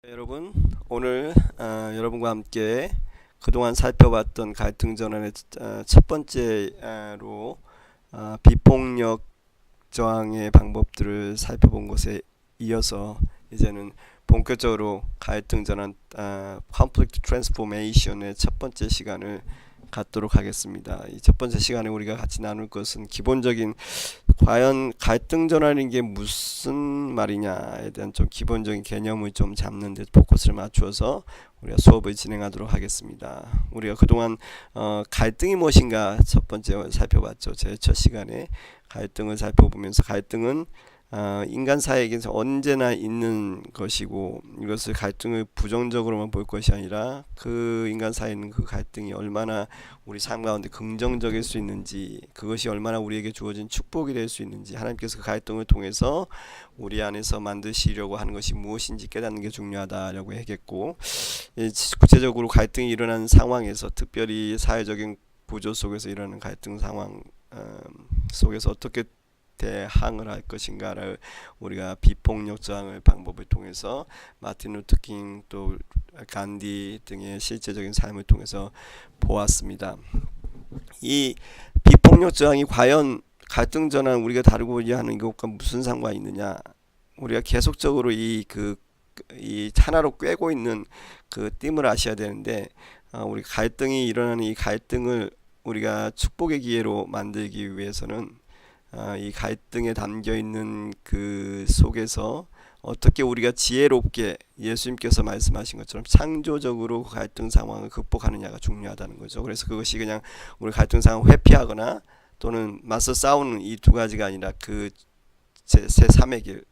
여러분, 오늘 여러분과 함께 그동안 살펴봤던 갈등 전환의 첫 번째로 비폭력 저항의 방법들을 살펴본 것에 이어서 이제는 본격적으로 갈등 전환 conflict transformation의 첫 번째 시간을 갖도록 하겠습니다. 이 첫 번째 시간에 우리가 같이 나눌 것은 기본적인 과연 갈등 전환인 게 무슨 말이냐에 대한 좀 기본적인 개념을 좀 잡는 데 포커스를 맞추어서 우리가 수업을 진행하도록 하겠습니다. 우리가 그동안 갈등이 무엇인가 첫 번째 살펴봤죠. 제 첫 시간에 갈등을 살펴보면서 갈등은 인간 사회에서 언제나 있는 것이고 이것을 갈등을 부정적으로만 볼 것이 아니라 그 인간 사회는 그 갈등이 얼마나 우리 삶 가운데 긍정적일 수 있는지, 그것이 얼마나 우리에게 주어진 축복이 될 수 있는지, 하나님께서 그 갈등을 통해서 우리 안에서 만드시려고 하는 것이 무엇인지 깨닫는 게 중요하다라고 했겠고, 구체적으로 갈등이 일어나는 상황에서 특별히 사회적인 구조 속에서 일어나는 갈등 상황 속에서 어떻게 대항을 할 것인가를 우리가 비폭력 저항의 방법을 통해서 마틴 루터킹 또 간디 등의 실제적인 삶을 통해서 보았습니다. 이 비폭력 저항이 과연 갈등 전환 우리가 다루고자 하는 것과 무슨 상관이 있느냐? 우리가 계속적으로 이 하나로 꿰고 있는 그 띠을 아셔야 되는데, 우리 갈등이 일어나는 이 갈등을 우리가 축복의 기회로 만들기 위해서는 이 갈등에 담겨 있는 그 속에서 어떻게 우리가 지혜롭게 예수님께서 말씀하신 것처럼 창조적으로 그 갈등 상황을 극복하느냐가 중요하다는 거죠. 그래서 그것이 그냥 우리 갈등 상황을 회피하거나 또는 맞서 싸우는 이 두 가지가 아니라 그 제3의 길,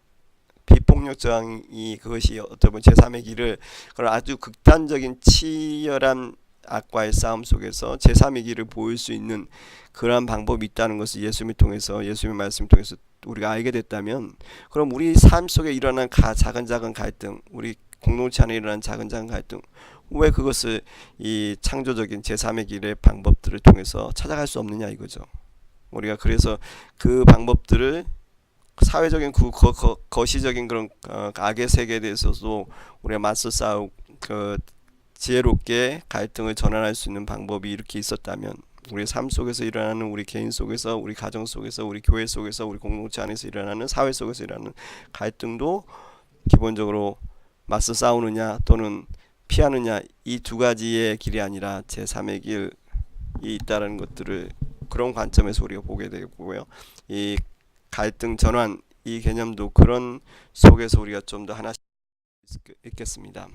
비폭력 저항이 그것이 어떻게 보면 제3의 길을 그런 아주 극단적인 치열한 악과의 싸움 속에서 제3의 길을 보일 수 있는 그러한 방법이 있다는 것을 예수님을 통해서, 예수님의 말씀을 통해서 우리가 알게 됐다면, 그럼 우리 삶 속에 일어난 작은 갈등, 우리 공동체 안에 일어난 작은 갈등, 왜 그것을 이 창조적인 제3의 길의 방법들을 통해서 찾아갈 수 없느냐 이거죠. 우리가 그래서 그 방법들을 사회적인 거시적인 그런 악의 세계에 대해서도 우리가 맞서 싸우고 지혜롭게 갈등을 전환할 수 있는 방법이 이렇게 있었다면, 우리 삶 속에서 일어나는, 우리 개인 속에서, 우리 가정 속에서, 우리 교회 속에서, 우리 공동체 안에서 일어나는, 사회 속에서 일어나는 갈등도 기본적으로 맞서 싸우느냐 또는 피하느냐, 이 두 가지의 길이 아니라 제3의 길이 있다는 것들을 그런 관점에서 우리가 보게 되고요. 이 갈등 전환, 이 개념도 그런 속에서 우리가 좀 더 하나씩 있겠습니다.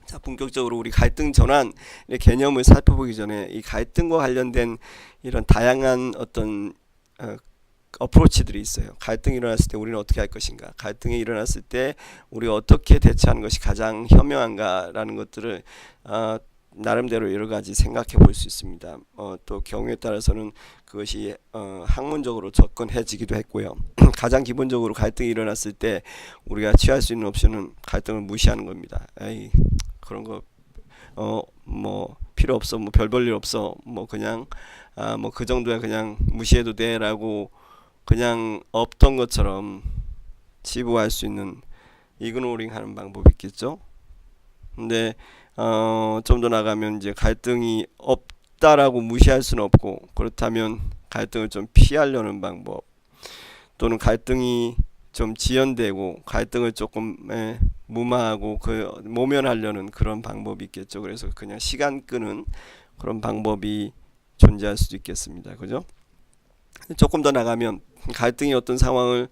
자, 본격적으로 우리 갈등 전환의 개념을 살펴보기 전에 이 갈등과 관련된 이런 다양한 어떤 어프로치들이 있어요. 갈등이 일어났을 때 우리는 어떻게 할 것인가, 갈등이 일어났을 때 우리가 어떻게 대처하는 것이 가장 현명한가라는 것들을 나름대로 여러 가지 생각해 볼 수 있습니다. 또 경우에 따라서는 그것이 학문적으로 접근해지기도 했고요. 가장 기본적으로 갈등이 일어났을 때 우리가 취할 수 있는 옵션은 갈등을 무시하는 겁니다. 에이, 그런 거 뭐 필요 없어, 뭐 별 볼 일 없어, 뭐 그냥 뭐 그 정도야 그냥 무시해도 돼라고 그냥 없던 것처럼 치부할 수 있는 이그노링 하는 방법이 있겠죠. 근데 좀 더 나가면 이제 갈등이 없다라고 무시할 수는 없고, 그렇다면 갈등을 좀 피하려는 방법, 또는 갈등이 좀 지연되고 갈등을 조금 무마하고 모면하려는 그런 방법이 있겠죠. 그래서 그냥 시간 끄는 그런 방법이 존재할 수도 있겠습니다. 그죠? 조금 더 나가면 갈등이 어떤 상황을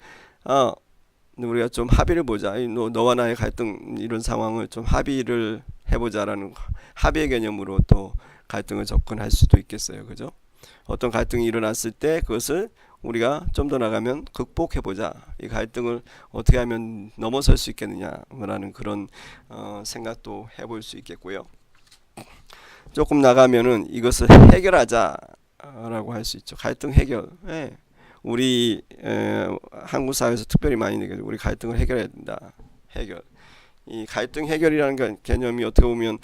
우리가 좀 합의를 보자, 너와 나의 갈등 이런 상황을 좀 합의를 해보자라는 합의의 개념으로 또 갈등을 접근할 수도 있겠어요. 그죠? 어떤 갈등이 일어났을 때 그것을 우리가 좀 더 나가면 극복해보자, 이 갈등을 어떻게 하면 넘어설 수 있겠느냐라는 그런 생각도 해볼 수 있겠고요. 조금 나가면은 이것을 해결하자라고 할 수 있죠. 갈등 해결. 우리 한국 사회에서 특별히 많이 느껴요. 우리 갈등을 해결해야 된다. 해결. 이 갈등 해결이라는 개념이 어떻게 보면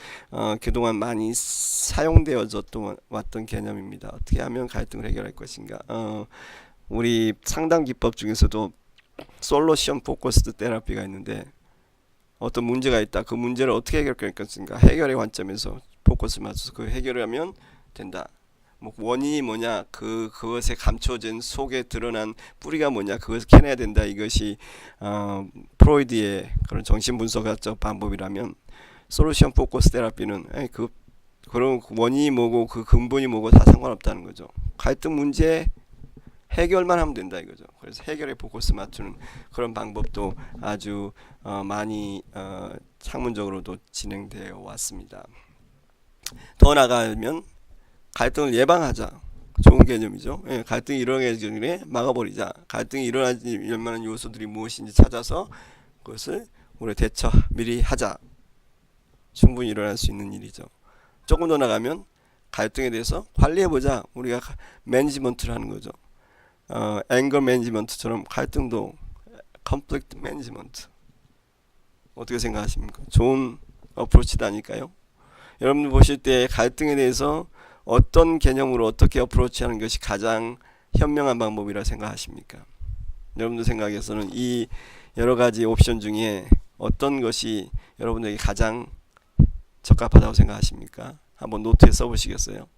그동안 많이 사용되어져 왔던 개념입니다. 어떻게 하면 갈등을 해결할 것인가. 우리 상담 기법 중에서도 솔루션 포커스드 테라피가 있는데 어떤 문제가 있다. 그 문제를 어떻게 해결할 것인가. 해결의 관점에서 포커스를 맞춰서 그 해결을 하면 된다. 뭐 원인이 뭐냐, 그것에 감춰진 속에 드러난 뿌리가 뭐냐, 그것을 캐내야 된다. 이것이 프로이드의 그런 정신분석학적 방법이라면, 솔루션 포커스 테라피는 그런 원인이 뭐고 그 근본이 뭐고 다 상관없다는 거죠. 갈등 문제 해결만 하면 된다 이거죠. 그래서 해결에 포커스 맞추는 그런 방법도 아주 많이 학문적으로도 진행되어 왔습니다. 더 나아가면 갈등을 예방하자. 좋은 개념이죠. 예, 갈등이 일어나기 전에 막아버리자. 갈등이 일어나지 만한 요소들이 무엇인지 찾아서 그것을 우리 대처 미리 하자. 충분히 일어날 수 있는 일이죠. 조금 더 나가면 갈등에 대해서 관리해보자. 우리가 매니지먼트를 하는 거죠. 앵거 매니지먼트처럼 갈등도 컨플릭트 매니지먼트. 어떻게 생각하십니까? 좋은 어프로치다니까요. 여러분 보실 때 갈등에 대해서 어떤 개념으로 어떻게 어프로치하는 것이 가장 현명한 방법이라 생각하십니까? 여러분들 생각에서는 이 여러 가지 옵션 중에 어떤 것이 여러분에게 가장 적합하다고 생각하십니까? 한번 노트에 써보시겠어요?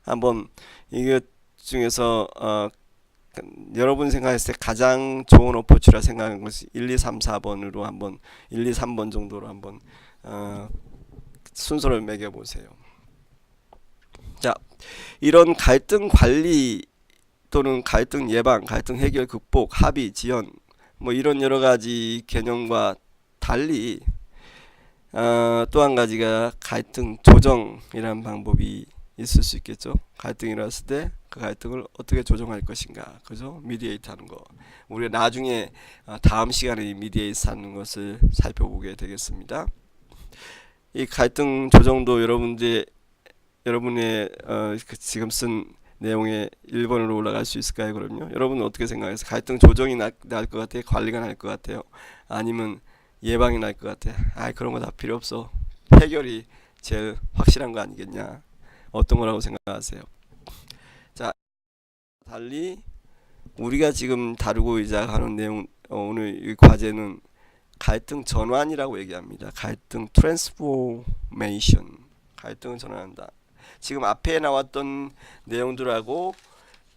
한번 이것 중에서 여러분 생각했을 때 가장 좋은 어프로치라 생각하는 것이 1, 2, 3, 4번으로 한번 1, 2, 3번 정도로 한번 순서를 매겨보세요. 자, 이런 갈등 관리 또는 갈등 예방, 갈등 해결, 극복, 합의, 지연 뭐 이런 여러 가지 개념과 달리 또 한 가지가 갈등 조정이라는 방법이 있을 수 있겠죠. 갈등이 일어났을 때 그 갈등을 어떻게 조정할 것인가, 그죠? 미디에이트 하는 거. 우리가 나중에 다음 시간에 미디에이트 하는 것을 살펴보게 되겠습니다. 이 갈등 조정도 여러분의 지금 쓴 내용의 1번으로 올라갈 수 있을까요? 그럼요. 여러분은 어떻게 생각하세요? 갈등 조정이 날 것 같아요? 관리가 날 것 같아요? 아니면 예방이 날 것 같아? 그런 거 다 필요 없어. 해결이 제일 확실한 거 아니겠냐? 어떤 거라고 생각하세요? 자, 달리 우리가 지금 다루고자 하는 내용, 오늘 이 과제는 갈등 전환이라고 얘기합니다. 갈등 트랜스포메이션. 갈등을 전환한다. 지금 앞에 나왔던 내용들하고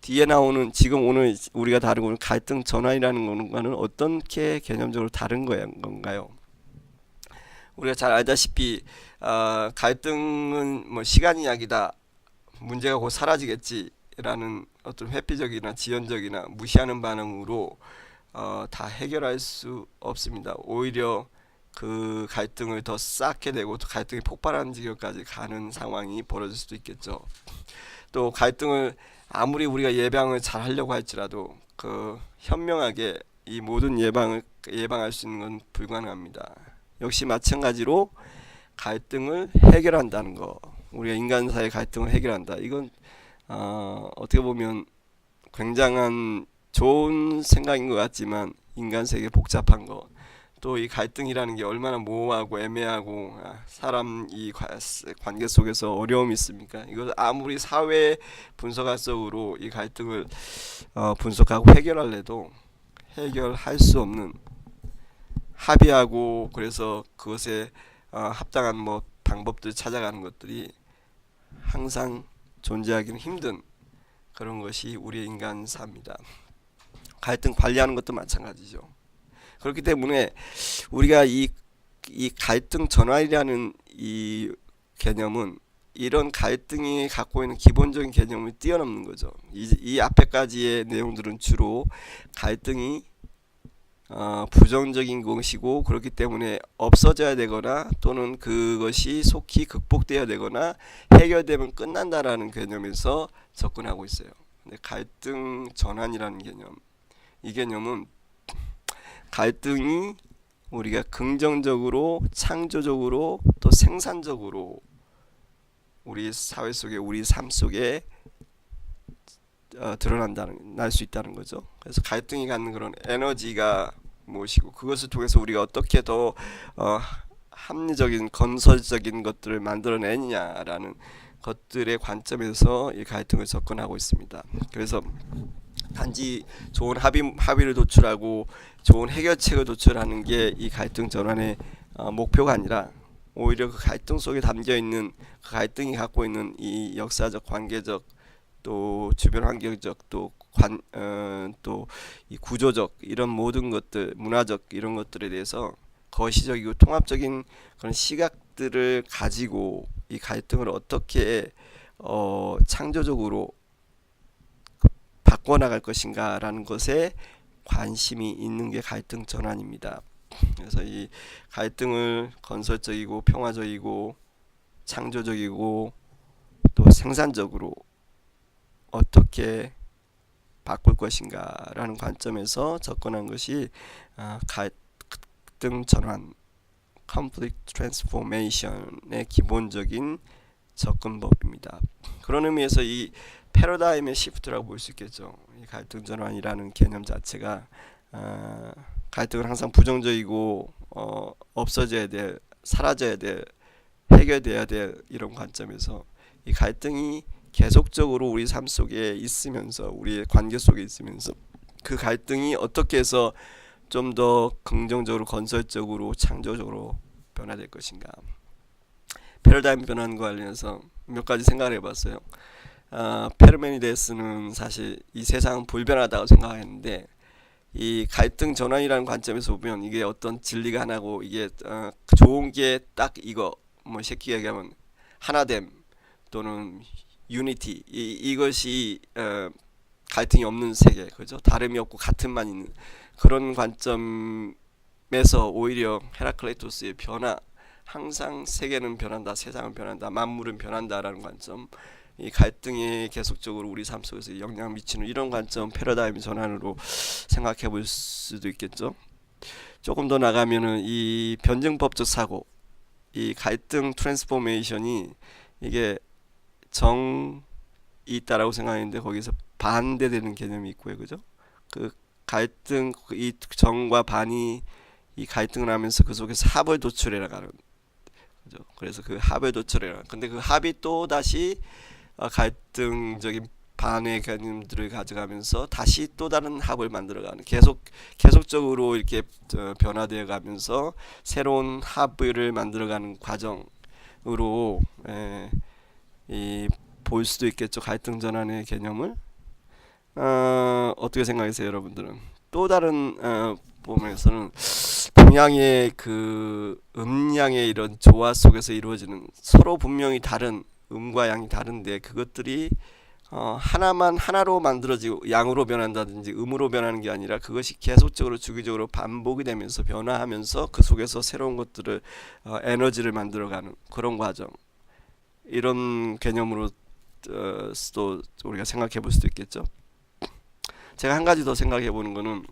뒤에 나오는 지금 오늘 우리가 다루고 있는 갈등 전환이라는 거는 어떻게 개념적으로 다른 건가요? 우리가 잘 알다시피 갈등은 뭐 시간 이야기다. 문제가 곧 사라지겠지라는 어떤 회피적이나 지연적이나 무시하는 반응으로 다 해결할 수 없습니다. 오히려 그 갈등을 더 쌓게 되고 또 갈등이 폭발하는 지경까지 가는 상황이 벌어질 수도 있겠죠. 또 갈등을 아무리 우리가 예방을 잘 하려고 할지라도 그 현명하게 이 모든 예방할 수 있는 건 불가능합니다. 역시 마찬가지로 갈등을 해결한다는 거, 우리가 인간 사이의 갈등을 해결한다. 이건 어떻게 보면 굉장한 좋은 생각인 것 같지만 인간 세계 복잡한 거, 또 이 갈등이라는 게 얼마나 모호하고 애매하고 사람 이 관계 속에서 어려움이 있습니까? 이거 아무리 사회 분석학적으로 이 갈등을 분석하고 해결할래도 해결할 수 없는, 합의하고 그래서 그것에 합당한 뭐 방법들 찾아가는 것들이 항상 존재하기는 힘든 그런 것이 우리 인간사입니다. 갈등 관리하는 것도 마찬가지죠. 그렇기 때문에 우리가 이 갈등 전환이라는 이 개념은 이런 갈등이 갖고 있는 기본적인 개념을 뛰어넘는 거죠. 이 앞에까지의 내용들은 주로 갈등이 부정적인 것이고 그렇기 때문에 없어져야 되거나 또는 그것이 속히 극복되어야 되거나 해결되면 끝난다라는 개념에서 접근하고 있어요. 근데 갈등 전환이라는 개념, 이 개념은 갈등이 우리가 긍정적으로, 창조적으로, 또 생산적으로 우리 사회 속에, 우리 삶 속에 날 수 있다는 거죠. 그래서 갈등이 갖는 그런 에너지가 무엇이고 그것을 통해서 우리가 어떻게 더 합리적인, 건설적인 것들을 만들어내느냐라는 것들의 관점에서 이 갈등을 접근하고 있습니다. 그래서 단지 좋은 합의를 도출하고 좋은 해결책을 도출하는 게 이 갈등 전환의 목표가 아니라 오히려 그 갈등 속에 담겨 있는 그 갈등이 갖고 있는 이 역사적, 관계적, 또 주변 환경적, 또 이 구조적 이런 모든 것들, 문화적 이런 것들에 대해서 거시적이고 통합적인 그런 시각들을 가지고 이 갈등을 어떻게 창조적으로 바꿔나갈 것인가라는 것에 관심이 있는 게 갈등 전환입니다. 그래서 이 갈등을 건설적이고 평화적이고 창조적이고 또 생산적으로 어떻게 바꿀 것인가라는 관점에서 접근한 것이 갈등 전환 (conflict transformation의) 기본적인 접근법입니다. 그런 의미에서 이 패러다임의 시프트라고 볼 수 있겠죠. 이 갈등 전환이라는 개념 자체가 갈등은 항상 부정적이고 없어져야 될, 사라져야 될, 해결돼야 될 이런 관점에서 이 갈등이 계속적으로 우리 삶 속에 있으면서, 우리의 관계 속에 있으면서 그 갈등이 어떻게 해서 좀 더 긍정적으로, 건설적으로, 창조적으로 변화될 것인가. 패러다임 변환과 관련해서 몇 가지 생각을 해봤어요. 페르메니데스는 사실 이 세상은 불변하다고 생각했는데, 이 갈등 전환이라는 관점에서 보면 이게 어떤 진리가 하나고, 이게 좋은 게 딱 이거, 뭐 쉽게 얘기하면 하나됨 또는 유니티, 이것이 갈등이 없는 세계, 그죠? 다름이 없고 같음만 있는 그런 관점에서 오히려 헤라클레이토스의 변화, 항상 세계는 변한다, 세상은 변한다, 만물은 변한다라는 관점, 이 갈등이 계속적으로 우리 삶 속에서 영향을 미치는 이런 관점, 패러다임 전환으로 생각해 볼 수도 있겠죠. 조금 더 나가면은 이 변증법적 사고, 이 갈등 트랜스포메이션이 이게 정이 있다라고 생각했는데 거기서 반대되는 개념이 있고요, 그죠? 그 갈등, 이 정과 반이 이 갈등을 하면서 그 속에서 합을 도출해 나가는, 그죠? 그래서 그 합을 도출해 나가. 근데 그 합이 또 다시 갈등적인 반의 개념들을 가져가면서 다시 또 다른 합을 만들어가는, 계속적으로 이렇게 변화되어 가면서 새로운 합을 만들어가는 과정으로 볼 수도 있겠죠. 갈등 전환의 개념을 어떻게 생각하세요, 여러분들은? 또 다른 부분에서는 동양의 그 음양의 이런 조화 속에서 이루어지는, 서로 분명히 다른 음과 양이 다른데 그것들이 하나만 하나로 만들어지고 양으로 변한다든지 음으로 변하는 게 아니라 그것이 계속적으로 주기적으로 반복이 되면서 변화하면서 그 속에서 새로운 것들을 에너지를 만들어가는 그런 과정, 이런 개념으로 또 우리가 생각해 볼 수도 있겠죠. 제가 한 가지 더 생각해 보는 거는,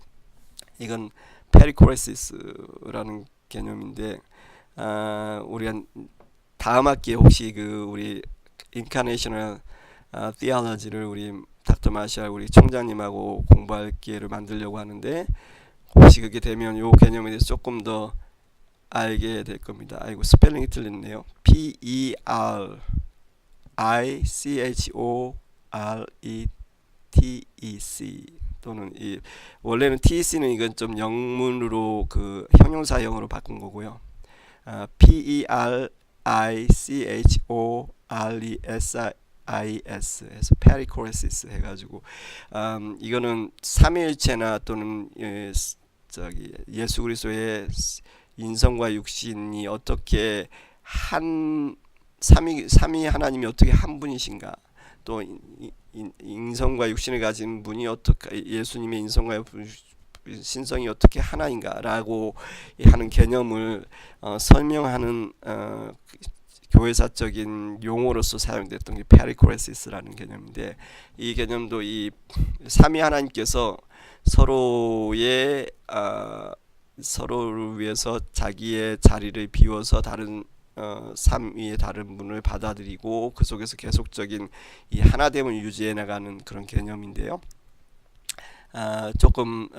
이건 페리코레시스라는 개념인데, 우리가 다음 학기에 혹시 그 우리 인카네이셔널 티올로지를 우리 닥터 마샬 우리 총장님하고 공부할 기회를 만들려고 하는데, 혹시 그게 되면 요 개념에 대해서 조금 더 알게 될 겁니다. 아이고, 스펠링이 틀렸네요. PERICHORETEC 또는 원래는 TEC는 이건 좀 영문으로 그 형용사형으로 바꾼 거고요. PERICHORESIS 해서 페리코레시스 해가지고 이거는 삼위일체나 또는 예수 그리스도의 인성과 육신이 어떻게 삼위 하나님이 어떻게 한 분이신가, 또 인성과 육신을 가진 분이 어떻게, 예수님의 인성과 신성이 어떻게 하나인가라고 하는 개념을 설명하는 교회사적인 용어로서 사용됐던 게 페리코레시스라는 개념인데, 이 개념도 이 삼위 하나님께서 서로를 위해서 자기의 자리를 비워서 다른 삼위의 다른 분을 받아들이고 그 속에서 계속적인 이 하나됨을 유지해 나가는 그런 개념인데요. 조금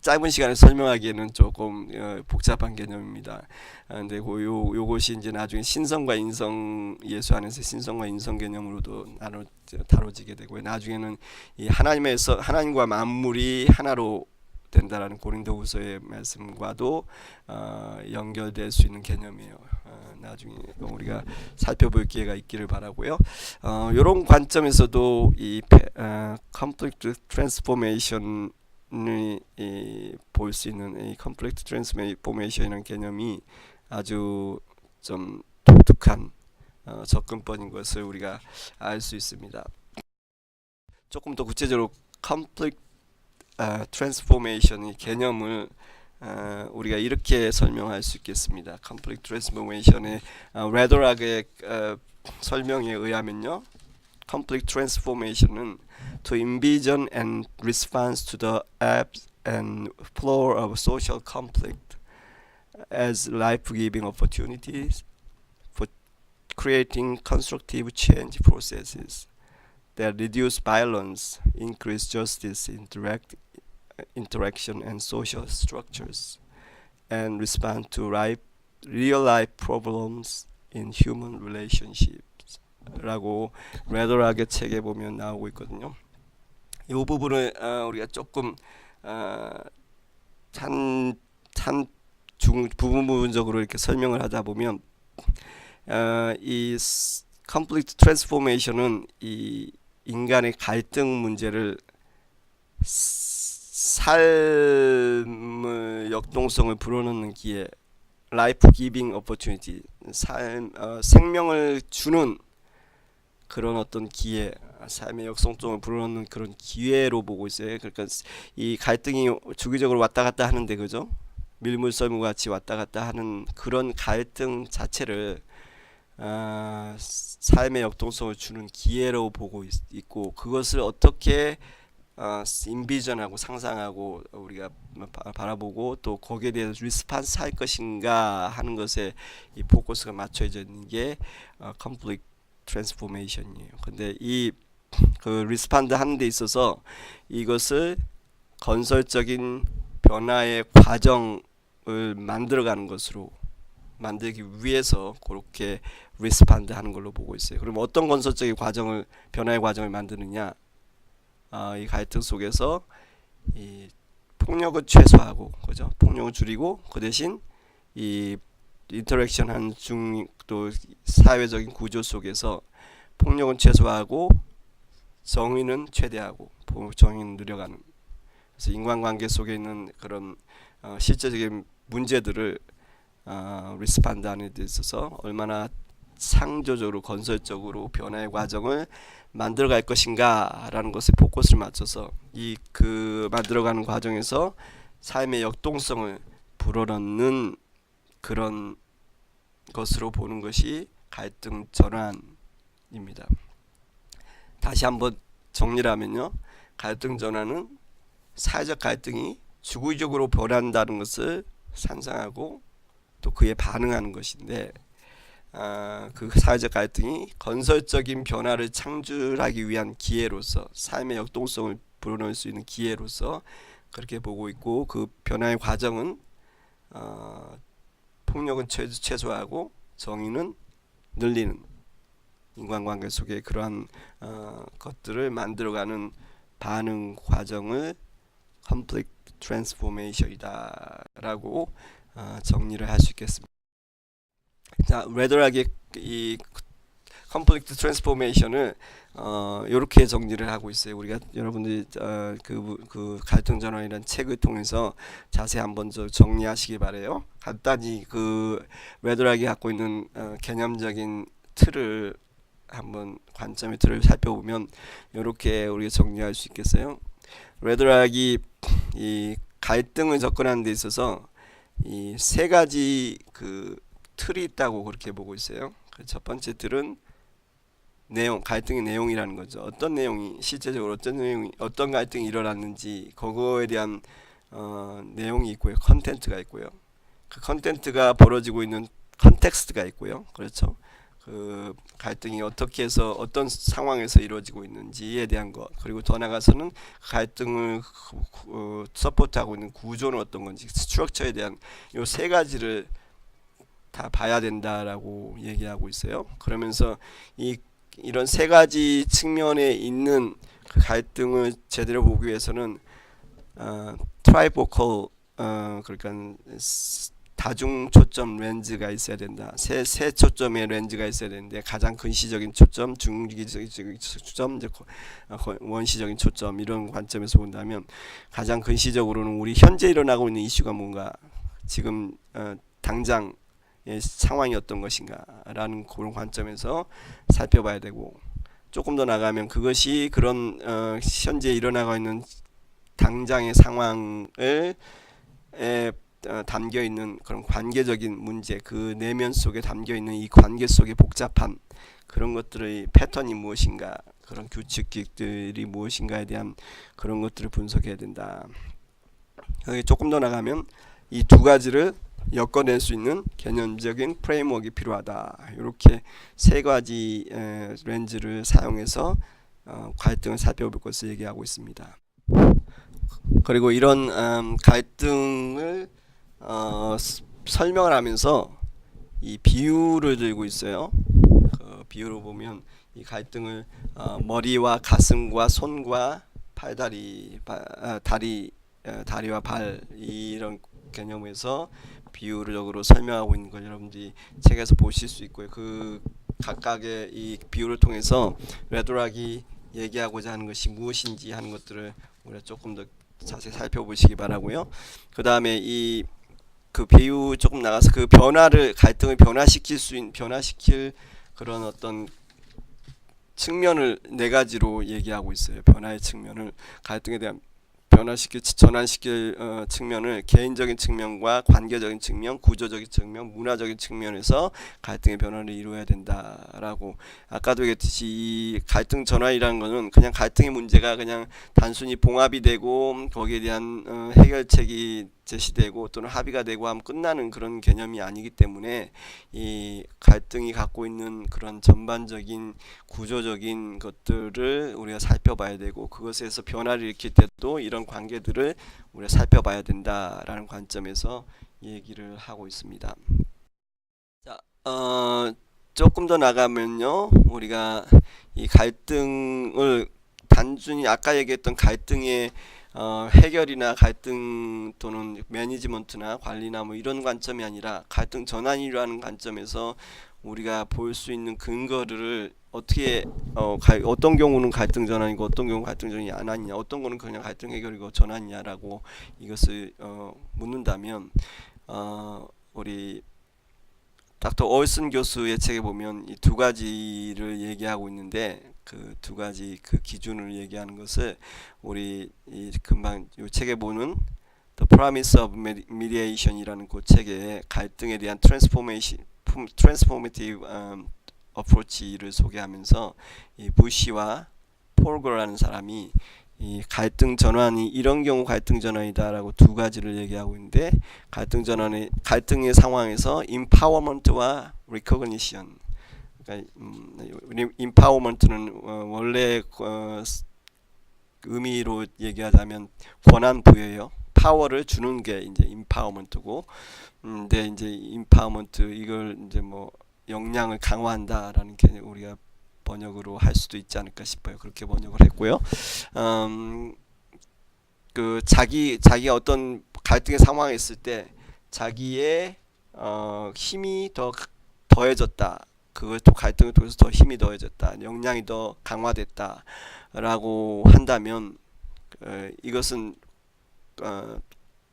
짧은 시간에 설명하기에는 조금 복잡한 개념입니다. 근데 요것이 이제 나중에 신성과 인성, 예수 안에서 신성과 인성 개념으로도 다뤄지게 되고요. 나중에는 이 하나님과 만물이 하나로 된다라는 고린도후서의 말씀과도 연결될 수 있는 개념이에요. 나중에 우리가 살펴볼 기회가 있기를 바라고요. 이런 관점에서도 이 conflict transformation을 볼 수 있는 이 conflict transformation이라는 개념이 아주 좀 독특한 접근법인 것을 우리가 알 수 있습니다. 조금 더 구체적으로 conflict transformation의 개념을 우리가 이렇게 설명할 수 있겠습니다. conflict transformation의 레더락의 설명에 의하면요, conflict transformation은 to envision and response to the ebbs and flow of social conflict as life-giving opportunities for creating constructive change processes that reduce violence, increase justice, interaction and social structures, and respond to real-life problems in human relationships 라고 레더락의 책에 보면 나오고 있거든요. 이 부분을 우리가 조금 부분적으로 이렇게 설명을 하다 보면 이 conflict transformation은 이 인간의 갈등 문제를 삶의 역동성을 불어넣는 기회, life giving opportunity, 생명을 주는 그런 어떤 기회, 삶의 역동성을 불어넣는 그런 기회로 보고 있어요. 그러니까 이 갈등이 주기적으로 왔다 갔다 하는데, 그죠? 밀물썰무 같이 왔다 갔다 하는 그런 갈등 자체를 삶의 역동성을 주는 기회로 보고 있고, 그것을 어떻게 인비전하고 상상하고 우리가 바라보고 또 거기에 대해서 리스판스 할 것인가 하는 것에 이 포커스가 맞춰져 있는 게 conflict transformation이에요. 근데 이 그 리스판드 하는 데 있어서 이것을 건설적인 변화의 과정을 만들어가는 것으로 만들기 위해서 그렇게 리스판드 하는 걸로 보고 있어요. 그럼 어떤 건설적인 과정을, 변화의 과정을 만드느냐? 이 갈등 속에서 이 폭력을 최소화하고, 그죠? 폭력을 줄이고, 그 대신 이 인터랙션 한 중 또 사회적인 구조 속에서 폭력은 최소화하고 정의는 최대하고, 정의는 늘려가는. 그래서 인간관계 속에 있는 그런 실제적인 문제들을 리스판드 하는 데 있어서 얼마나 창조적으로 건설적으로 변화의 과정을 만들어갈 것인가 라는 것에 포커스를 맞춰서 그 만들어가는 과정에서 삶의 역동성을 불어넣는 그런 것으로 보는 것이 갈등 전환입니다. 다시 한번 정리를 하면요, 갈등 전환은 사회적 갈등이 주기적으로 변한다는 것을 상상하고 또 그에 반응하는 것인데, 그 사회적 갈등이 건설적인 변화를 창출하기 위한 기회로서, 삶의 역동성을 불어넣을 수 있는 기회로서 그렇게 보고 있고, 그 변화의 과정은 폭력은 최소화하고 정의는 늘리는 인간관계 속에 그러한 것들을 만들어가는 반응 과정을 conflict transformation이다라고 정리를 할 수 있겠습니다. 자, 레더락의 이 conflict transformation을 이렇게 정리를 하고 있어요. 우리가 여러분들이 그 갈등 전환이라는 책을 통해서 자세히 한번 정리하시기 바래요. 간단히 그 레더락이 갖고 있는 개념적인 틀을 한번 관점의 틀을 살펴보면 이렇게 우리가 정리할 수 있겠어요. 레더락이 이 갈등을 접근하는 데 있어서 이 세 가지 그 틀이 있다고 그렇게 보고 있어요. 첫 번째 틀은 내용, 갈등의 내용이라는 거죠. 어떤 내용이 실제적으로 어떤 갈등이 일어났는지 그거에 대한 내용이 있고요. 컨텐츠가 있고요. 그 컨텐츠가 벌어지고 있는 컨텍스트가 있고요. 그렇죠. 그 갈등이 어떻게 해서 어떤 상황에서 이루어지고 있는지에 대한 것, 그리고 더 나아가서는 갈등을 서포트하고 있는 구조는 어떤 건지, 스트럭처에 대한 요 세 가지를 다 봐야 된다라고 얘기하고 있어요. 그러면서 이런 세 가지 측면에 있는 그 갈등을 제대로 보기 위해서는 트라이포컬, 그러니까 다중 초점 렌즈가 있어야 된다. 세 초점의 렌즈가 있어야 되는데, 가장 근시적인 초점, 중기적인 초점, 이제 원시적인 초점, 이런 관점에서 본다면 가장 근시적으로는 우리 현재 일어나고 있는 이슈가 뭔가, 지금 당장 상황이 어떤 것인가라는 그런 관점에서 살펴봐야 되고, 조금 더 나가면 그것이 그런 현재 일어나고 있는 당장의 상황을 담겨 있는 그런 관계적인 문제, 그 내면 속에 담겨 있는 이 관계 속의 복잡함, 그런 것들의 패턴이 무엇인가, 그런 규칙들이 무엇인가에 대한 그런 것들을 분석해야 된다. 여기 조금 더 나가면 이 두 가지를 엮어낼 수 있는 개념적인 프레임워크가 필요하다. 이렇게 세 가지 렌즈를 사용해서 갈등을 살펴볼 것을 얘기하고 있습니다. 그리고 이런 갈등을 설명을 하면서 이 비유를 들고 있어요. 그 비유로 보면 이 갈등을 머리와 가슴과 손과 팔다리, 다리와 발, 이런 개념에서 비유적으로 설명하고 있는 걸 여러분들이 책에서 보실 수 있고요. 그 각각의 이 비유를 통해서 레도락이 얘기하고자 하는 것이 무엇인지 하는 것들을 우리가 조금 더 자세히 살펴보시기 바라고요. 그 다음에 그 비유 조금 나가서 그 갈등을 변화시킬 그런 어떤 측면을 네 가지로 얘기하고 있어요. 변화의 측면을, 갈등에 대한 전환시킬 측면을 개인적인 측면과 관계적인 측면, 구조적인 측면, 문화적인 측면에서 갈등의 변화를 이루어야 된다라고, 아까도 얘기했듯이 이 갈등 전환이라는 것은 그냥 갈등의 문제가 그냥 단순히 봉합이 되고 거기에 대한 해결책이 제시되고 또는 합의가 되고 하면 끝나는 그런 개념이 아니기 때문에, 이 갈등이 갖고 있는 그런 전반적인 구조적인 것들을 우리가 살펴봐야 되고, 그것에서 변화를 일으킬 때도 이런 관계들을 우리가 살펴봐야 된다라는 관점에서 얘기를 하고 있습니다. 자, 조금 더 나가면요, 우리가 이 갈등을 단순히 아까 얘기했던 갈등의 해결이나 갈등 또는 매니지먼트나 관리나 뭐 이런 관점이 아니라 갈등 전환이라는 관점에서 우리가 볼 수 있는 근거를 어떻게 어떤 경우는 갈등 전환이고 어떤 경우는 갈등 전환이 안 아니냐, 어떤 거는 그냥 갈등 해결이고 전환이냐라고 이것을 묻는다면, 우리 닥터 올슨 교수의 책에 보면 이 두 가지를 얘기하고 있는데, 그 두 가지 그 기준을 얘기하는 것을 우리 금방 이 책에 보는 The Promise of Mediation이라는 그 책에 갈등에 대한 transformative approach를 소개하면서 이 부시와 폴거라는 사람이 이 갈등 전환이 이런 경우 갈등 전환이다라고 두 가지를 얘기하고 있는데, 갈등의 상황에서 empowerment와 recognition, 그러니까 empowerment는 원래 의미로 얘기하자면 권한 부여예요. 파워를 주는 게 이제 empowerment고, 근데 이제 empowerment 이걸 이제 뭐 역량을 강화한다라는 개념 우리가 번역으로 할 수도 있지 않을까 싶어요. 그렇게 번역을 했고요. 그 자기가 어떤 갈등의 상황에 있을 때 자기의 힘이 더 더해졌다. 그걸 또 갈등을 통해서 더 힘이 더해졌다. 역량이 더 강화됐다라고 한다면 이것은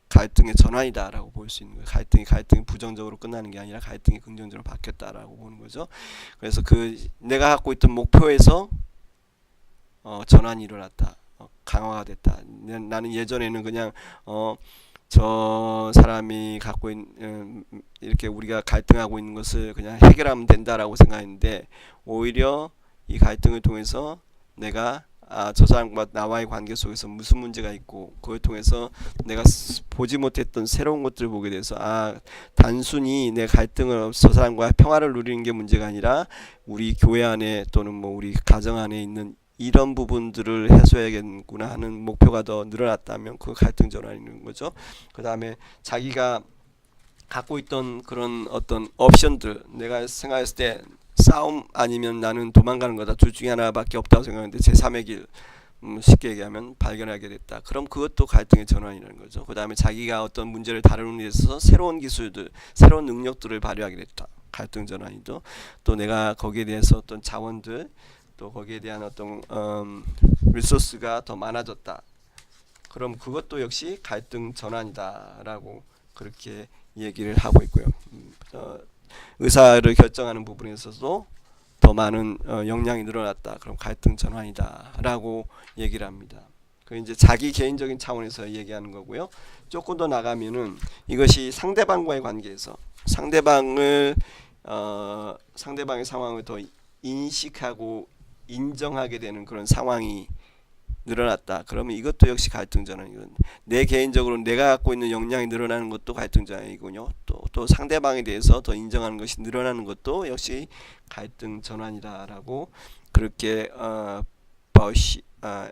갈등의 전환이다라고 볼 수 있는 거예요. 갈등이 부정적으로 끝나는 게 아니라 갈등이 긍정적으로 바뀌었다라고 보는 거죠. 그래서 내가 갖고 있던 목표에서 전환이 일어났다. 강화가 됐다. 나는 예전에는 그냥 저 사람이 갖고 있는 이렇게 우리가 갈등하고 있는 것을 그냥 해결하면 된다라고 생각했는데, 오히려 이 갈등을 통해서 내가 저 사람과 나와의 관계 속에서 무슨 문제가 있고 그걸 통해서 내가 보지 못했던 새로운 것들을 보게 돼서 단순히 내 갈등을 저 사람과 평화를 누리는 게 문제가 아니라 우리 교회 안에 또는 뭐 우리 가정 안에 있는 이런 부분들을 해소해야겠구나 하는 목표가 더 늘어났다면 그 갈등 전환이 있는 거죠. 그 다음에 자기가 갖고 있던 그런 어떤 옵션들, 내가 생각했을 때 싸움 아니면 나는 도망가는 거다, 둘 중에 하나밖에 없다고 생각했는데 제3의 길, 쉽게 얘기하면 발견하게 됐다. 그럼 그것도 갈등의 전환이라는 거죠. 그 다음에 자기가 어떤 문제를 다루는 데 있어서 새로운 기술들, 새로운 능력들을 발휘하게 됐다. 갈등 전환이죠. 또 내가 거기에 대해서 어떤 자원들, 또 거기에 대한 어떤 리소스가 더 많아졌다. 그럼 그것도 역시 갈등 전환이다라고 그렇게 얘기를 하고 있고요. 의사를 결정하는 부분에 있어서도 더 많은 역량이 늘어났다. 그럼 갈등 전환이다라고 얘기를 합니다. 그 이제 자기 개인적인 차원에서 얘기하는 거고요. 조금 더 나가면은 이것이 상대방과의 관계에서 상대방의 상황을 더 인식하고 인정하게 되는 그런 상황이 늘어났다. 그러면 이것도 역시 갈등 전환이거든요. 내 개인적으로 내가 갖고 있는 역량이 늘어나는 것도 갈등 전환이군요. 또 상대방에 대해서 더 인정하는 것이 늘어나는 것도 역시 갈등 전환이다라고 그렇게 버시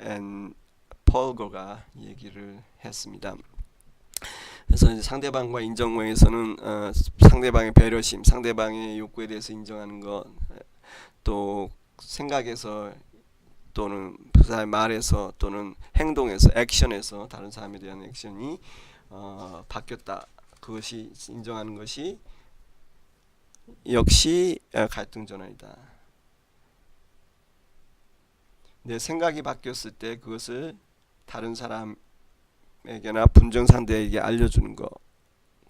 앤 펄거가 얘기를 했습니다. 그래서 이제 상대방과 인정 모양에서는 상대방의 배려심, 상대방의 욕구에 대해서 인정하는 것, 또 생각에서 또는 그 사람의 말에서 또는 행동에서 액션에서 다른 사람에 대한 액션이 바뀌었다. 그것이 인정하는 것이 역시 갈등 전환이다. 내 생각이 바뀌었을 때 그것을 다른 사람에게나 분정 상대에게 알려주는 것.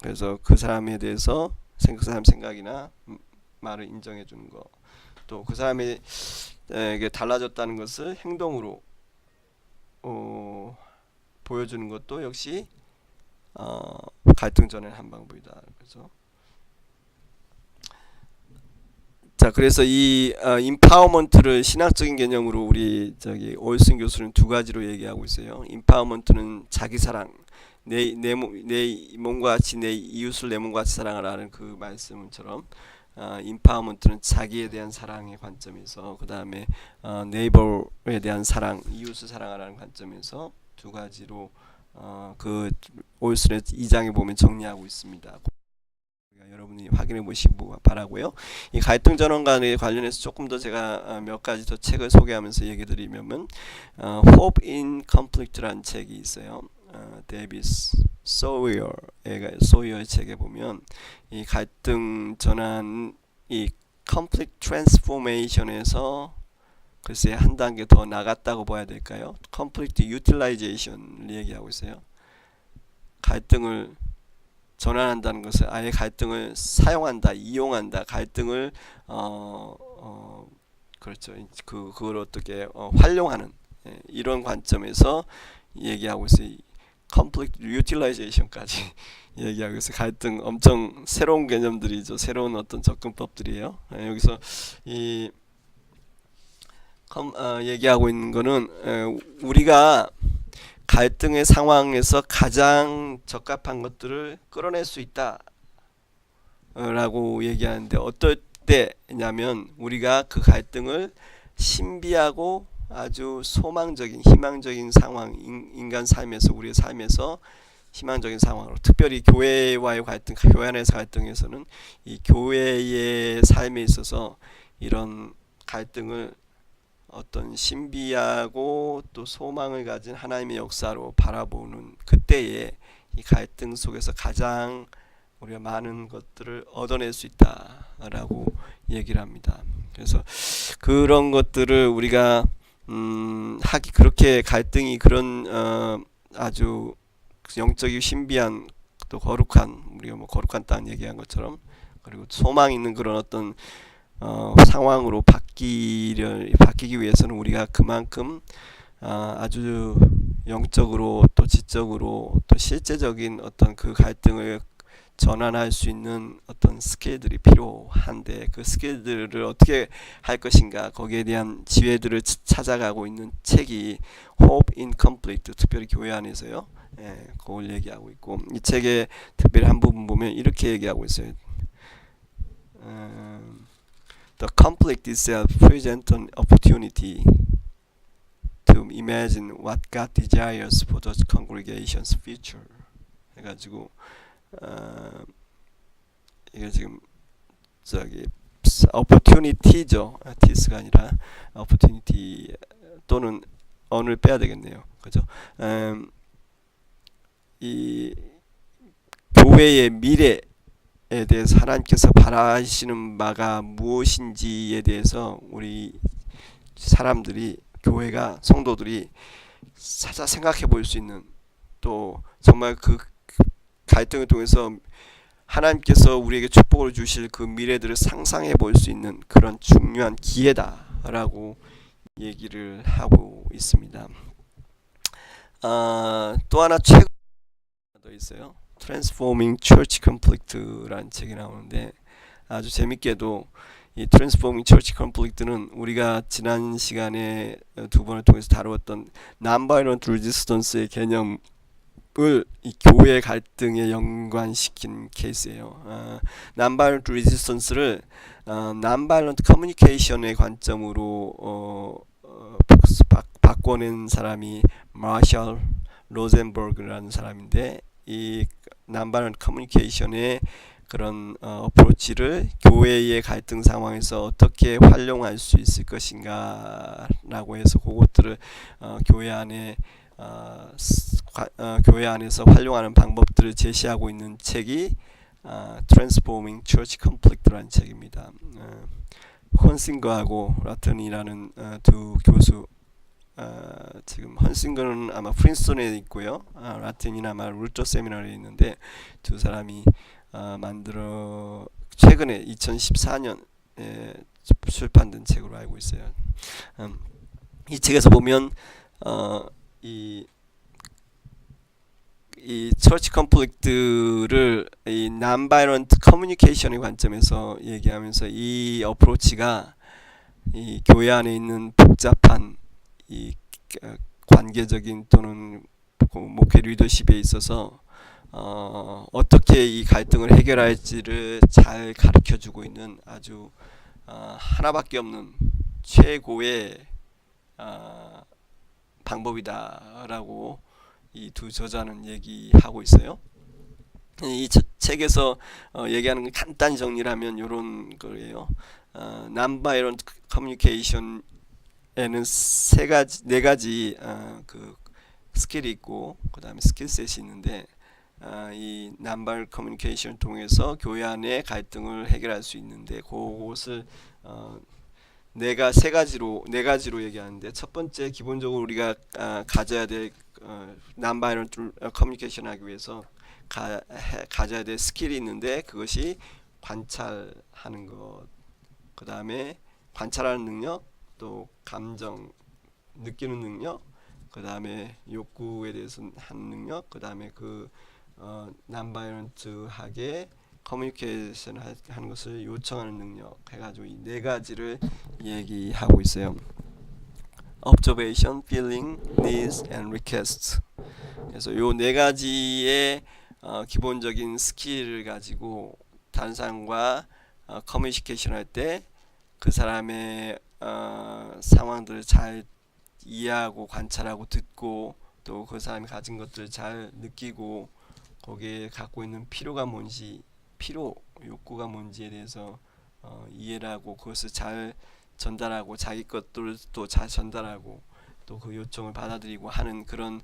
그래서 그 사람에 대해서 그 사람 생각이나 말을 인정해 주는 것. 또 그 사람에게 달라졌다는 것을 행동으로 보여주는 것도 역시 갈등 전환의 한 방법이다. 그래서 그래서 이 임파워먼트를 신학적인 개념으로 우리 올슨 교수는 두 가지로 얘기하고 있어요. 임파워먼트는 자기 사랑, 내 몸과 같이 내 이웃을 내 몸과 같이 사랑하라는 그 말씀처럼 임파워먼트는 자기에 대한 사랑의 관점에서, 그 다음에 네이버에 대한 사랑, 이웃을 사랑하라는 관점에서 두 가지로 그 올슨의 2장에 보면 정리하고 있습니다. 여러분이 확인해 보시기 바라고요. 이 갈등 전환과 관련해서 조금 더 제가 몇 가지 더 책을 소개하면서 얘기 드리면 Hope in Conflict라는 책이 있어요. 데이비스 소이어의 책에 보면 이 갈등 전환, 이 conflict transformation에서 글쎄 한 단계 더 나갔다고 봐야 될까요? conflict utilization을 얘기하고 있어요. 갈등을 전환한다는 것은 아예 갈등을 사용한다, 이용한다, 갈등을 그렇죠. 그걸 어떻게 활용하는 이런 관점에서 얘기하고 있어요. conflict utilization까지 얘기하고 있어요. 갈등 엄청 새로운 개념들이죠. 새로운 어떤 접근법들이에요. 여기서 이 얘기하고 있는 거는 우리가 갈등의 상황에서 가장 적합한 것들을 끌어낼 수 있다 라고 얘기하는데, 어떨 때냐면 우리가 그 갈등을 신비하고 아주 소망적인, 희망적인 상황, 인간 삶에서, 우리의 삶에서 희망적인 상황으로, 특별히 교회와의 갈등, 교회 안에서 갈등에서는 이 교회의 삶에 있어서 이런 갈등을 어떤 신비하고 또 소망을 가진 하나님의 역사로 바라보는 그때에 이 갈등 속에서 가장 우리가 많은 것들을 얻어낼 수 있다라고 얘기를 합니다. 그래서 그런 것들을 우리가 그렇게 갈등이 그런 아주 영적이고 신비한, 또 거룩한, 우리가 뭐 거룩한 땅 얘기한 것처럼, 그리고 소망 있는 그런 어떤 상황으로 바뀌기 위해서는 우리가 그만큼 아주 영적으로 또 지적으로 또 실제적인 어떤 그 갈등을 전환할 수 있는 어떤 스킬들이 필요한데 그 스킬들을 어떻게 할 것인가 거기에 대한 지혜들을 찾아가고 있는 책이 Hope Incomplete, 특별히 교회 안에서요. 그걸 얘기하고 있고 이 책의 특별히 한 부분 보면 이렇게 얘기하고 있어요. The conflict itself presents an opportunity to imagine what God desires for the congregation's future. 해가지고 이게 지금 저기 opportunity죠. t가 아니라 opportunity 또는 on을 빼야 되겠네요. 그죠? 이 교회의 미래에 대해서 하나님께서 바라시는 바가 무엇인지에 대해서 우리 사람들이 교회가 성도들이 찾아 생각해 볼 수 있는 또 정말 그 갈등을 통해서 하나님께서 우리에게 축복을 주실 그 미래들을 상상해 볼 수 있는 그런 중요한 기회다라고 얘기를 하고 있습니다. 또 하나 책 더 있어요. Transforming Church Conflict라는 책이 나오는데 아주 재밌게도 이 Transforming Church Conflict는 우리가 지난 시간에 두 번을 통해서 다루었던 Nonviolent Resistance의 개념을 이 교회 갈등에 연관시킨 케이스예요. Nonviolent Resistance를 Nonviolent Communication의 관점으로 바꿔낸 사람이 마셜 로젠버그라는 사람인데 이 Nonviolent Communication의 그런 어프로치를 교회의 갈등 상황에서 어떻게 활용할 수 있을 것인가 라고 해서 그것들을 교회 안에서 활용하는 방법들을 제시하고 있는 책이 Transforming Church Conflict라는 책입니다. 헌싱거하고 라튼이라는 두 교수 지금 헌싱거는 아마 프린스턴에 있고요. 라틴이 아마 루터 세미나리에 있는데 두 사람이 만들어 최근에 2014년에 출판된 책으로 알고 있어요. 이 책에서 보면 이 처치 컨플릭트를 이 non-violent communication의 관점에서 얘기하면서 이 어프로치가 이 교회 안에 있는 복잡한 이 관계적인 또는 목회 리더십에 있어서 어떻게 이 갈등을 해결할지를 잘 가르쳐주고 있는 아주 하나밖에 없는 최고의 방법이다라고 이 두 저자는 얘기하고 있어요. 이 책에서 얘기하는 건 간단히 정리를 하면 이런 거예요. Non-violent communication 에는 네 가지 그 스킬이 있고 그 다음에 스킬셋이 있는데 이 non-violent communication 통해서 교회 안에 갈등을 해결할 수 있는데 그것을 세 가지로 얘기하는데 첫 번째 기본적으로 우리가 가져야 될 non-violent communication 하기 위해서 가져야 될 스킬이 있는데 그것이 관찰하는 것, 그 다음에 관찰하는 능력, 또 감정 느끼는 능력, 그 다음에 욕구에 대해서 하는 능력, 그 다음에 그 non-violent하게 커뮤니케이션 하는 것을 요청하는 능력 해가지고 이 네 가지를 얘기하고 있어요. Observation, feeling, needs, and requests. 그래서 요 네 가지의 기본적인 스킬을 가지고 다른 사람과 커뮤니케이션 할 때 그 사람의 상황들을 잘 이해하고 관찰하고 듣고 또 그 사람이 가진 것들을 잘 느끼고 거기에 갖고 있는 필요가 뭔지 욕구가 뭔지에 대해서 이해를 하고 그것을 잘 전달하고 자기 것들도 잘 전달하고 또 그 요청을 받아들이고 하는 그런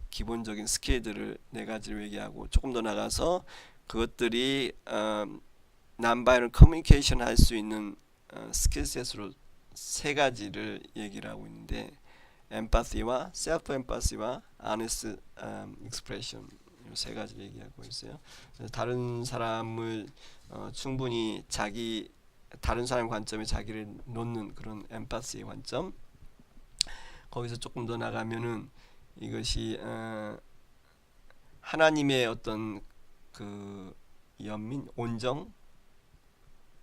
기본적인 스킬들을 네 가지를 얘기하고 조금 더 나가서 그것들이 non-violent communication 할 수 있는 스킬셋으로 세 가지를 얘기를 하고 있는데 empathy와 self-empathy와 honest expression 이 세 가지를 얘기하고 있어요. 다른 사람을 충분히 다른 사람 관점에 자기를 놓는 그런 empathy 관점. 거기서 조금 더 나가면은 이것이 하나님의 어떤 그 연민, 온정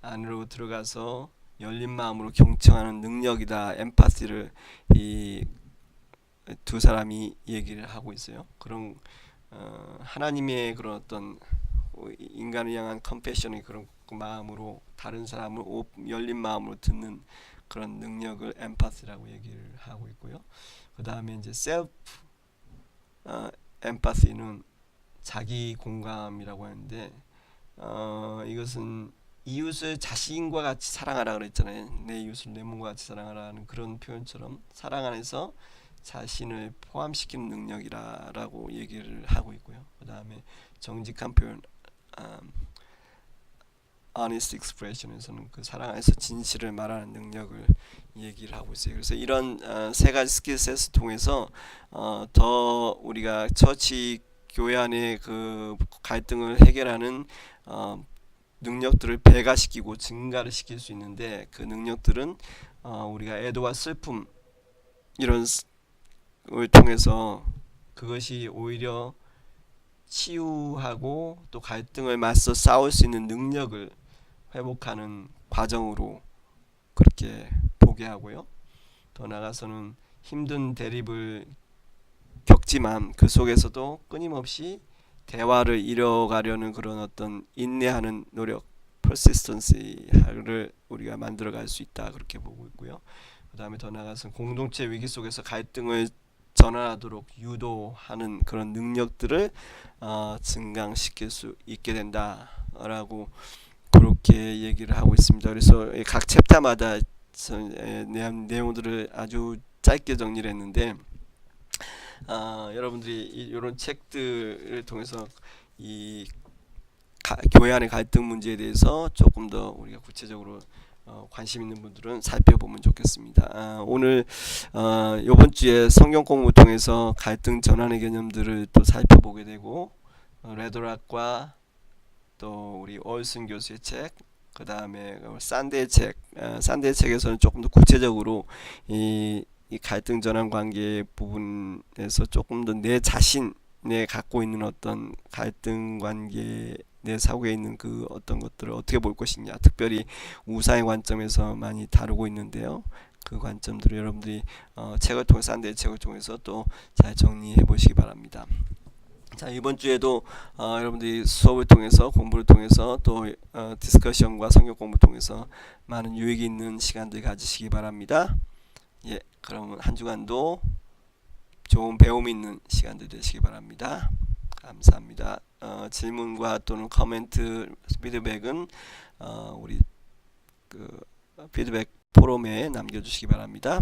안으로 들어가서 열린 마음으로 경청하는 능력이다. 엠파시를 이 두 사람이 얘기를 하고 있어요. 그런 하나님의 그런 어떤 인간을 향한 컴패션의 그런 마음으로 다른 사람을 열린 마음으로 듣는 그런 능력을 엠파시라고 얘기를 하고 있고요. 그 다음에 이제 셀프 엠파시는 자기 공감이라고 하는데 이것은 이웃을 자신과 같이 사랑하라 그랬잖아요. 내 이웃을 내 몸과 같이 사랑하라는 그런 표현처럼 사랑 안에서 자신을 포함시키는 능력이라고 얘기를 하고 있고요. 그 다음에 정직한 표현 honest expression에서는 그 사랑 안에서 진실을 말하는 능력을 얘기를 하고 있어요. 그래서 이런 세 가지 스킬셋을 통해서 더 우리가 처치 교회 안에 그 갈등을 해결하는 능력들을 배가시키고 증가를 시킬 수 있는데, 그 능력들은 우리가 애도와 슬픔 이런 을 통해서 그것이 오히려 치유하고 또 갈등을 맞서 싸울 수 있는 능력을 회복하는 과정으로 그렇게 보게 하고요. 더 나아가서는 힘든 대립을 겪지만 그 속에서도 끊임없이 대화를 이뤄가려는 그런 어떤 인내하는 노력, persistency를 우리가 만들어갈 수 있다, 그렇게 보고 있고요. 그 다음에 더 나아가서 공동체 위기 속에서 갈등을 전환하도록 유도하는 그런 능력들을 증강시킬 수 있게 된다라고 그렇게 얘기를 하고 있습니다. 그래서 각 챕터마다 내용들을 아주 짧게 정리를 했는데 여러분들이 이런 책들을 통해서 이 교회 안의 갈등 문제에 대해서 조금 더 우리가 구체적으로 관심 있는 분들은 살펴보면 좋겠습니다. 오늘 이번 주에 성경 공부 통해서 갈등 전환의 개념들을 또 살펴보게 되고, 레도락과 또 우리 올슨 교수의 책, 그 다음에 산데의 책, 산데의 책에서는 조금 더 구체적으로 이 갈등 전환 관계 부분에서 조금 더 내 자신에 갖고 있는 어떤 갈등 관계, 내 사고에 있는 그 어떤 것들을 어떻게 볼 것이냐, 특별히 우상의 관점에서 많이 다루고 있는데요. 그 관점들을 여러분들이 책을 통해서, 산데의 책을 통해서 또 잘 정리해 보시기 바랍니다. 자, 이번 주에도 여러분들이 수업을 통해서, 공부를 통해서 또 디스커션과 성경 공부 통해서 많은 유익이 있는 시간들 가지시기 바랍니다. 예, 그러면 한 주간도 좋은 배움이 있는 시간들 되시기 바랍니다. 감사합니다. 질문과 또는 코멘트, 피드백은 우리 그 피드백 포럼에 남겨주시기 바랍니다.